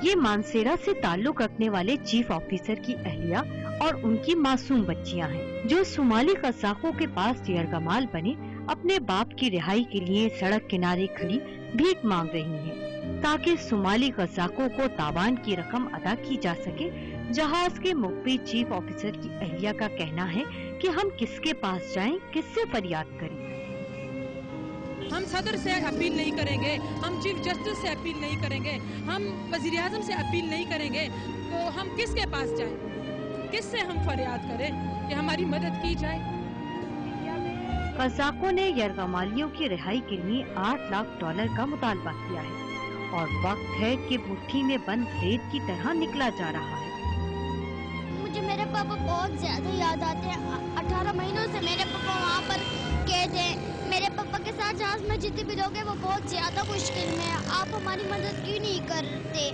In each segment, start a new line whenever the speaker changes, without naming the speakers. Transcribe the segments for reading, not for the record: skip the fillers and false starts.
ये मानसेरा से ताल्लुक रखने वाले चीफ ऑफिसर की अहलिया और उनकी मासूम बच्चियां हैं, जो सोमाली कसाकों के पास यरगमाल बने अपने बाप की रिहाई के लिए सड़क किनारे खड़ी भीख मांग रही हैं, ताकि सोमाली कसाकों को तावान की रकम अदा की जा सके। जहाज के मुखबिर चीफ ऑफिसर की अहलिया का कहना है कि हम किसके पास जाएं, किससे फरियाद करें।
हम सदर से अपील नहीं करेंगे, हम चीफ जस्टिस से अपील नहीं करेंगे, हम वजीर आज़म से अपील नहीं करेंगे, तो हम किसके पास जाएं? किससे हम फरियाद करें कि हमारी मदद की जाए?
कसाकों ने यरगमालियों की रिहाई के लिए $8 लाख का मुतालबा किया है और वक्त है कि मुट्ठी में बंद रेत की तरह निकला जा रहा है।
मुझे मेरे पापा बहुत ज्यादा याद आते हैं। 18 महीनों से मेरे पापा वहाँ पर कैद हैं। मेरे पापा के साथ जहाज में जितने भी लोग हैं वो बहुत ज्यादा मुश्किल में है। आप हमारी मदद क्यों नहीं करते?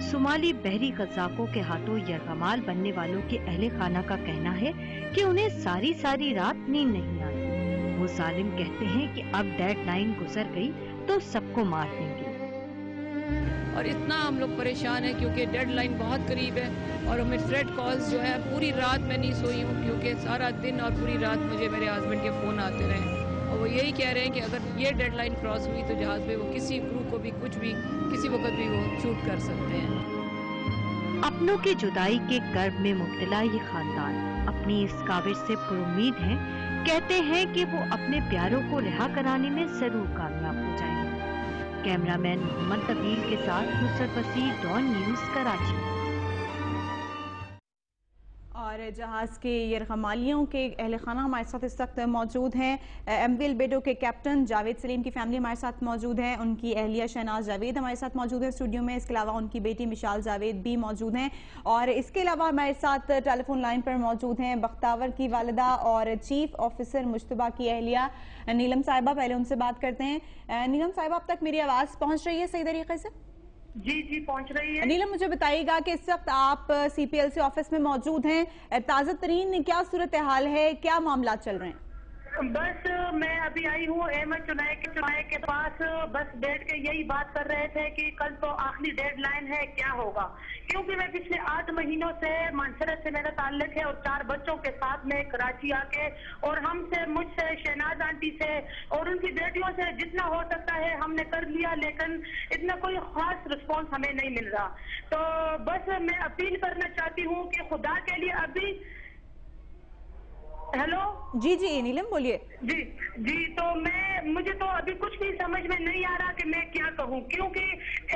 सोमाली बहरी कसाकों के हाथों यरगमाल बनने वालों के अहले खाना का कहना है कि उन्हें सारी सारी रात नींद नहीं आती। वो जालिम कहते हैं कि अब डेडलाइन गुजर गई तो सबको मार देंगे।
और इतना हम लोग परेशान हैं क्योंकि डेडलाइन बहुत करीब है और हमें थ्रेट कॉल्स जो है, पूरी रात मैं नहीं सोई हूँ क्योंकि सारा दिन और पूरी रात मुझे मेरे हस्बैंड के फ़ोन आते रहे और वो यही कह रहे हैं कि अगर ये डेडलाइन क्रॉस हुई तो जहाज़ पे वो किसी क्रू को भी कुछ भी किसी वक्त भी वो शूट कर सकते हैं।
अपनों की जुदाई के कर्ब में मुब्तला ये खानदान अपनी इस काविश से पुरुम्मीद हैं। कहते हैं कि वो अपने प्यारों को रिहा कराने में जरूर कामयाब हो जाएंगे। कैमरामैन मोहम्मद तबील के साथ नुसरत वसीर, डॉन न्यूज़, कराची।
और जहाज़ के यरगमालियों के अहले खाना हमारे साथ इस वक्त मौजूद हैं। एमवीएल बेडो के कैप्टन जावेद सलीम की फैमिली हमारे साथ मौजूद है, उनकी अहलिया शहनाज जावेद हमारे साथ मौजूद है स्टूडियो में। इसके अलावा उनकी बेटी मिशाल जावेद भी मौजूद हैं और इसके अलावा हमारे साथ टेलीफोन लाइन पर मौजूद हैं बख्तावर की वालिदा और चीफ ऑफिसर मुश्तबा की अहलिया नीलम साहिबा। पहले उनसे बात करते हैं। नीलम साहिबा, अब तक मेरी आवाज़ पहुँच रही है सही तरीके से?
जी पहुंच रही है।
नीलम, मुझे बताइएगा कि इस वक्त आप सीपीएलसी ऑफिस में मौजूद हैं, ताज़ा तरीन क्या सूरत हाल है, क्या मामला चल रहे हैं?
बस मैं अभी आई हूँ अहमद चुनाए के पास। बस बैठ के यही बात कर रहे थे कि कल तो आखिरी डेडलाइन है, क्या होगा, क्योंकि मैं पिछले 8 महीनों से मानसरा से मेरा ताल्लुक है और 4 बच्चों के साथ में कराची आके और हमसे, मुझसे, शहनाज आंटी से और उनकी बेटियों से जितना हो सकता है हमने कर लिया, लेकिन इतना कोई खास रिस्पॉन्स हमें नहीं मिल रहा। तो बस मैं अपील करना चाहती हूँ कि खुदा के लिए अभी। हेलो
जी नीलम बोलिए।
जी तो मुझे तो अभी कुछ भी समझ में नहीं आ रहा कि मैं क्या कहूँ, क्योंकि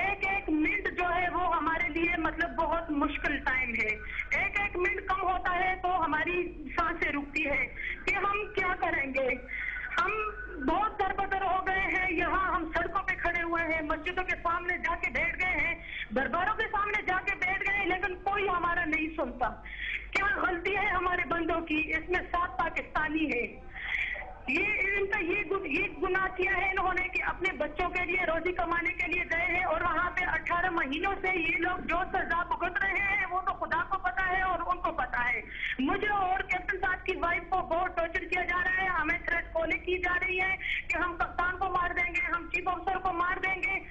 एक एक मिनट जो है वो हमारे लिए मतलब बहुत मुश्किल टाइम है। एक मिनट कम होता है तो हमारी सांसें रुकती है कि हम क्या करेंगे। हम बहुत दरबदर हो गए हैं। यहाँ हम सड़कों पे खड़े हुए हैं, मस्जिदों के सामने जाके बैठ गए हैं, दरबारों के सामने जाके बैठ गए हैं, लेकिन कोई हमारा नहीं सुनता। क्या गलती है हमारे बंदों की? इसमें 7 पाकिस्तानी है। ये गुनाह किया है इन्होंने कि अपने बच्चों के लिए रोजी कमाने के लिए गए हैं और वहाँ पे 18 महीनों से ये लोग जो सजा भुगत रहे हैं वो तो खुदा को पता है और उनको पता है। मुझे और कैप्टन साहब की वाइफ को बहुत टॉर्चर किया जा रहा है। हमें थ्रेट कॉलिंग की जा रही है कि हम कप्तान को मार देंगे, हम चीफ ऑफिसर को मार देंगे।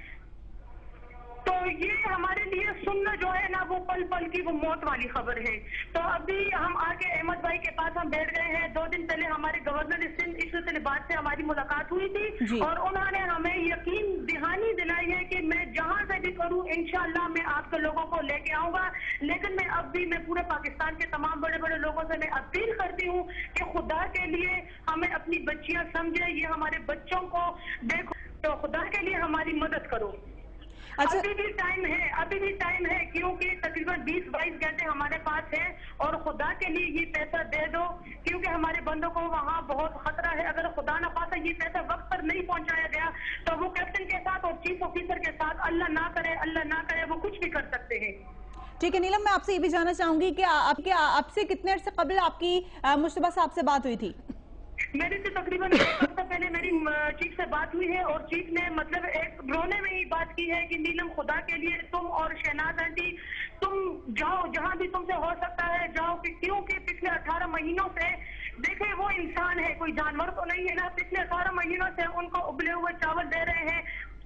तो ये हमारे लिए सुनना जो है ना वो पल पल की वो मौत वाली खबर है। तो अभी हम आके अहमद भाई के पास हम बैठ गए हैं। 2 दिन पहले हमारे गवर्नर सिंध इशरत लिबास से हमारी मुलाकात हुई थी और उन्होंने हमें यकीन दहानी दिलाई है कि मैं जहां से भी करूं इंशाअल्लाह मैं आपके लोगों को लेके आऊंगा। लेकिन मैं पूरे पाकिस्तान के तमाम बड़े बड़े लोगों से मैं अपील करती हूँ कि खुदा के लिए हमें अपनी बच्चियां समझे, ये हमारे बच्चों को देखो, तो खुदा के लिए हमारी मदद करो।
अच्छा।
अभी भी टाइम है क्योंकि तकरीबन 20-22 घंटे हमारे पास है और खुदा के लिए ये पैसा दे दो, क्योंकि हमारे बंदों को वहाँ बहुत खतरा है। अगर खुदा न खास्ता ये पैसा वक्त पर नहीं पहुँचाया गया तो वो कैप्टन के साथ और चीफ ऑफिसर के साथ अल्लाह ना करे वो कुछ भी कर सकते हैं।
ठीक है नीलम, मैं आपसे ये भी जानना चाहूंगी कि आपसे कितने अर्से कबल आपकी मुश्तबा साहब से बात हुई थी?
मेरी से तकरीबन 1 हफ्ता पहले मेरी चीफ से बात हुई है और चीफ ने मतलब एक रोने में ही बात की है कि नीलम खुदा के लिए तुम और शहनाज आंटी तुम जाओ, जहां भी तुमसे हो सकता है जाओ, क्योंकि पिछले 18 महीनों से देखे वो इंसान है, कोई जानवर तो नहीं है ना। पिछले 18 महीनों से उनको उबले हुए चावल दे रहे हैं,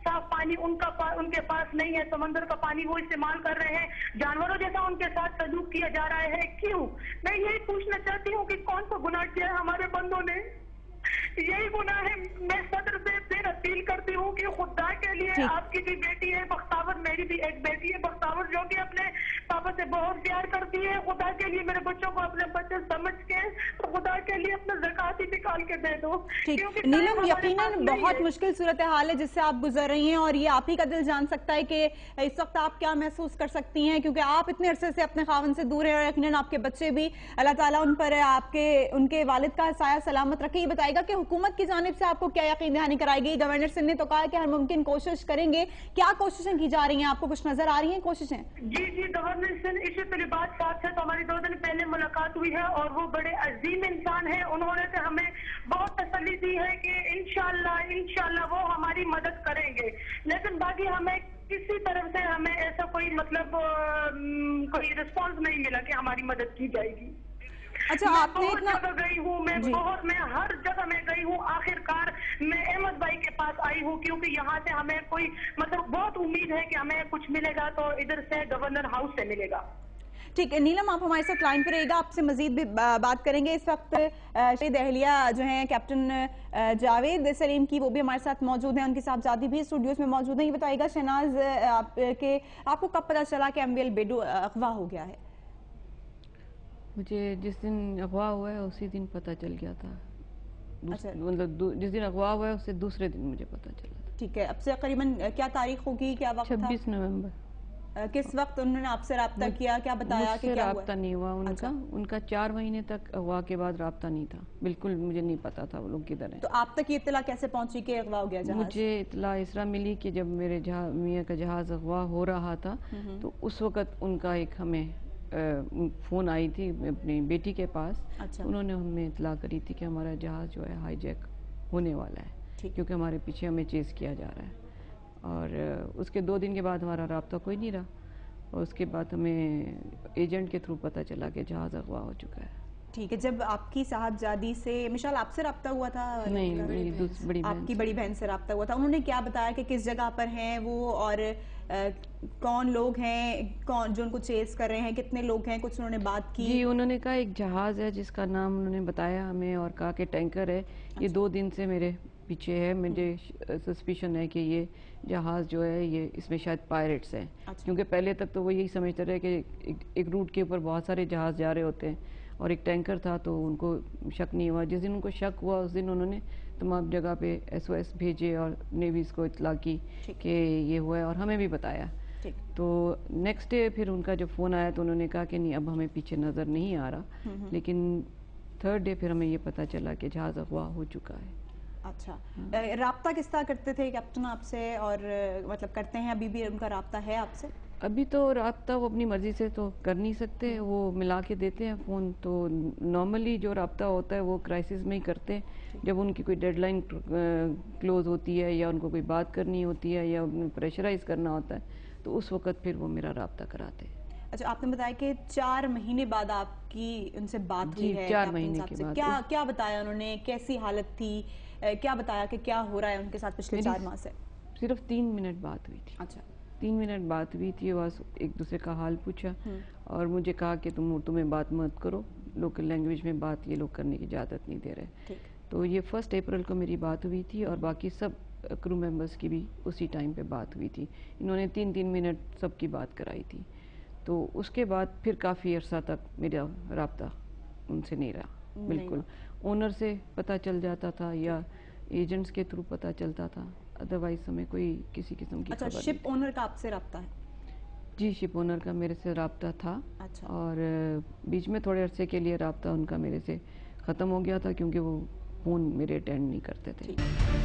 साफ पानी उनके पास नहीं है, समंदर का पानी वो इस्तेमाल कर रहे हैं, जानवरों जैसा उनके साथ सलूक किया जा रहा है, क्यों? मैं यही पूछना चाहती हूँ कि कौन सा गुनाह किया है हमारे बंदों ने? यही गुनाह है। मैं सदर से फिर अपील करती हूँ कि खुदा के लिए, आपकी भी बेटी है बख्तावर, मेरी भी एक बेटी है बख्तावर, जो कि अपने पापा से बहुत प्यार करती है, खुदा के लिए मेरे बच्चों को अपने बच्चे समझ के, तो खुदा के लिए अपना ज़कात ही निकाल के दे दो।
ठीक नीलम, यकीनन बहुत मुश्किल सूरत हाल है जिससे आप गुजर रही हैं, और ये आप ही का दिल जान सकता है कि इस वक्त आप क्या महसूस कर सकती हैं, क्योंकि आप इतने अरसे से अपने खावन से दूर हैं, और यकीनन आपके बच्चे भी। अल्लाह ताला उन पर उनके वालिद का साया सलामत रखे। ये बताएगा कि हुकूमत की जानिब से आपको क्या यकीन दहानी कराई गई? गवर्नर सिंह ने तो कहा कि हर मुमकिन कोशिश करेंगे, क्या कोशिशें की जा रही हैं? आपको कुछ नजर आ रही हैं कोशिशें?
जी, गवर्नर सिंह इसी तलिबात साहब से तो हमारी 2 दिन पहले मुलाकात हुई है, और वो बड़े अजीम इंसान है। उन्होंने तो हमें बहुत तसल्ली दी है कि इंशाल्लाह वो हमारी मदद करेंगे, लेकिन बाकी हमें किसी तरफ से हमें ऐसा कोई कोई रिस्पॉन्स नहीं मिला कि हमारी मदद की जाएगी।
अच्छा, आपने
इतना गई हूँ, मैं हर जगह में गई हूँ, आखिरकार मैं अहमद भाई के पास आई हूँ, क्योंकि यहाँ से हमें कोई बहुत उम्मीद है कि हमें कुछ मिलेगा, तो इधर से गवर्नर हाउस से मिलेगा।
ठीक है नीलम, आप हमारे साथ लाइन पर रहिएगा, आपसे मजीद भी बात करेंगे। इस वक्त शहीद अहलिया जो हैं कैप्टन जावेद सलीम की, वो भी हमारे साथ मौजूद हैं, उनकी साहबजादी भी स्टूडियोज में मौजूद हैं। ये बताइएगा शहनाज, आपको कब पता चला कि एमवीएल बेडो अगवा हो गया है?
मुझे जिस दिन अगवा हुआ है उसी दिन पता चल गया था।
अच्छा,
मतलब जिस दिन अगवा हुआ है उससे दूसरे दिन मुझे पता चला था।
ठीक है, अब से करीबन क्या तारीख होगी, क्या वक्त था?
26 नवंबर।
किस वक्त उन्होंने आपसे राब्ता किया, क्या बताया कि क्या
राब्ता नहीं हुआ उनका? अच्छा। उनका 4 महीने तक अगवा के बाद राब्ता नहीं था, बिल्कुल मुझे नहीं पता था वो लोग किधर हैं।
तो आप तक ये इत्तला कैसे पहुंची कि अगवा हो गया जहाज?
मुझे इत्तला इस तरह मिली कि जब मेरे मियाँ का जहाज अगवा हो रहा था, तो उस वक्त उनका एक हमें फ़ोन आई थी अपनी बेटी के पास।
अच्छा।
उन्होंने हमें इत्तला करी थी कि हमारा जहाज़ जो है हाईजैक होने वाला है, क्योंकि हमारे पीछे हमें चेस किया जा रहा है। और उसके 2 दिन के बाद हमारा राब्ता कोई नहीं रहा, और उसके बाद हमें एजेंट के थ्रू पता चला कि जहाज़ अगवा हो चुका है।
ठीक है, जब आपकी साहबजादी से मिशाल आपसे राब्ता हुआ था?
नहीं, मेरी
आपकी बड़ी बहन से राब्ता हुआ था। उन्होंने क्या बताया कि किस जगह पर हैं वो, और कौन लोग हैं, कौन जो उनको चेस कर रहे हैं, कितने लोग हैं, कुछ उन्होंने बात की?
जी, उन्होंने कहा एक जहाज़ है जिसका नाम उन्होंने बताया हमें, और कहा कि टैंकर है। ये 2 दिन से मेरे पीछे है, मुझे सस्पिशन है कि ये जहाज़ जो है ये इसमें शायद पायरेट्स हैं।
अच्छा।
क्योंकि पहले तक तो वो यही समझते रहे कि एक रूट के ऊपर बहुत सारे जहाज़ जा रहे होते हैं, और एक टैंकर था, तो उनको शक नहीं हुआ। जिस दिन उनको शक हुआ उस दिन उन्होंने तमाम जगह पे SOS भेजे और नेवीज़ को इत्तला की कि ये हुआ है, और हमें भी बताया। तो नेक्स्ट डे फिर उनका जब फ़ोन आया तो उन्होंने कहा कि नहीं, अब हमें पीछे नज़र नहीं आ रहा, लेकिन 3rd डे फिर हमें ये पता चला कि जहाज़ अगवा हो चुका है।
अच्छा, राब्ता किस तरह करते थे कैप्टन आपसे, और मतलब करते हैं अभी भी उनका राब्ता है आपसे?
अभी तो राब्ता वो अपनी मर्जी से तो कर नहीं सकते, वो मिला के देते हैं फ़ोन। तो नॉर्मली जो राब्ता होता है वो क्राइसिस में ही करते हैं, जब उनकी कोई डेडलाइन क्लोज होती है, या उनको कोई बात करनी होती है, या प्रेशराइज करना होता है, तो उस वक्त फिर वो मेरा राब्ता कराते हैं।
अच्छा, आपने बताया कि 4 महीने बाद आपकी उनसे बात हुई है?
4 महीने के बाद।
क्या बताया उन्होंने, कैसी हालत थी, क्या बताया कि क्या हो रहा है उनके साथ पिछले 4 माह से?
सिर्फ 3 मिनट बात हुई थी।
अच्छा,
3 मिनट बात हुई थी, बस एक दूसरे का हाल पूछा, और मुझे कहा कि तुम्हें बात मत करो, लोकल लैंग्वेज में बात ये लोग करने की इजाज़त नहीं दे रहे। तो ये 1 अप्रैल को मेरी बात हुई थी, और बाकी सब क्रू मेंबर्स की भी उसी टाइम पे बात हुई थी। इन्होंने 3-3 मिनट सबकी बात कराई थी। तो उसके बाद फिर काफ़ी अरसा तक मेरा राब्ता उनसे नहीं रहा बिल्कुल। ओनर से पता चल जाता था, या एजेंट्स के थ्रू पता चलता था, अदरवाइज हमें कोई किसी किस्म की
अच्छा, शिप ओनर का आपसे राब्ता है?
जी, शिप ओनर का मेरे से राब्ता था।
अच्छा।
और बीच में थोड़े अरसे के लिए राब्ता उनका मेरे से ख़त्म हो गया था, क्योंकि वो फ़ोन मेरे अटेंड नहीं करते थे।